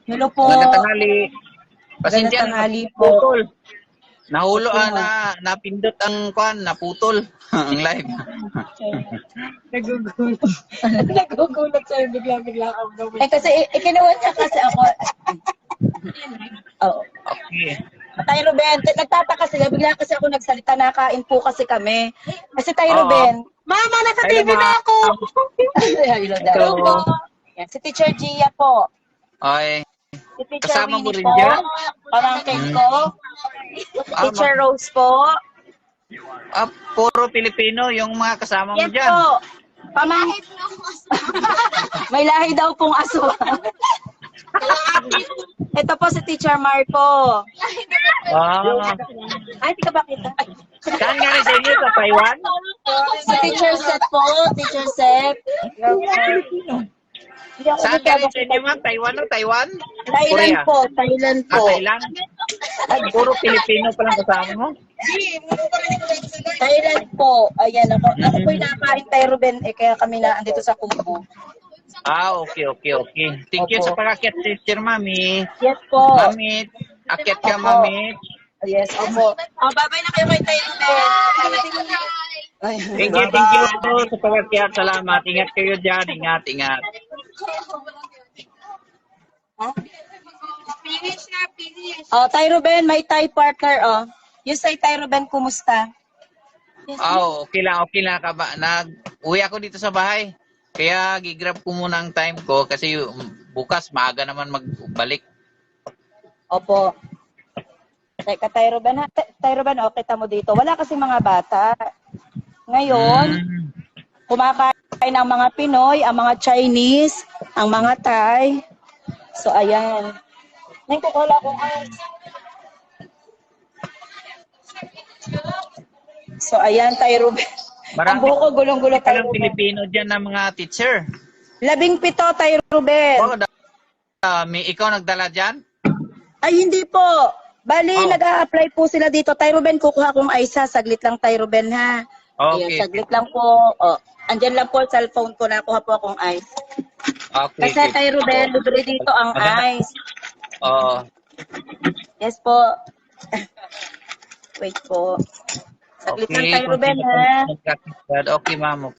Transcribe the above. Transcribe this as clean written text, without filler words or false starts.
Hello po. Magandang tanghali. Pasensya Magandang tanghali po. naputol. Nahulo napindot ang kwan, naputol ang live. Nagugulat. Nagugulat sa'yo bigla-bigla ako gawin. Kasi ikinuha niya kasi ako. Oo. Okay. Tayo Ruben, nagtataka sila, bigla kasi ako nagsalita, nakain po kasi kami. Kasi tayo Ruben, Mama, nasa Hello, TV na ako! Hello daw. Hello. Yan, si Teacher Gia po. Okay. Si Teacher Kasama mo Winnie rin po. dyan? Pamangkin ko. Teacher Rose po. Puro Pilipino yung mga kasama mo Yes dyan. po. May lahi daw pong aswang. Ito po si Teacher Marco. Ay, di ka ba kita? Saan nga rin sa inyo? Sa Taiwan? Si Teacher Seth po. Teacher Seth. Saan nga rin sa inyo, ma'am? Taiwan o Taiwan? Thailand Korea? po. Thailand po. Thailand? Ay, puro Pilipino palang kasama mo? Thailand po. Ayan ako. Ako po yung nakain tayo, Ruben. Kaya kami na andito sa Kumbu. Okay. Thank you Opo. sa pag-akyat, Sister Mami. Yes po. Mamit. Akyat ka, Opo. Mamit. Yes, opo. Babay na kayo kay tayo, Ruben. Thank you sa pag-akyat. Salamat. Ingat kayo dyan. Ingat. Finish. Oh, Tay Ruben, may Tay partner, oh. Yung say Tay Ruben, kumusta? Okay lang. Uwi ako dito sa bahay. Kaya gigrab ko muna ang time ko kasi bukas maaga naman magbalik. Opo. Teka, Tay Ruben, Tay Ruben, okay, kita mo dito. Wala kasi mga bata. Ngayon, kumakain ang mga Pinoy, ang mga Chinese, ang mga Thai. So, ayan. Ngayon, kukula ko ice. So, ayan, Tay Ruben. Ang buko, gulong-gulo, Tay Parang Ruben. Pilipino dyan na mga teacher. 17, Tay Ruben. Ikaw nagdala dyan? Ay, hindi po. Bali, nag-a-apply po sila dito. Tay Ruben, kukuha kong isa. Saglit lang, Tay Ruben, ha? Okay. Ayan, saglit lang po. Oh, andyan lang po, cellphone ko. Nakuha po akong ice. Okay. Kasi, Tay Ruben, libre dito ang ice. Oo. Yes po. Wait po. Saglit lang, Tay Ruben, ha? Okay, ma'am.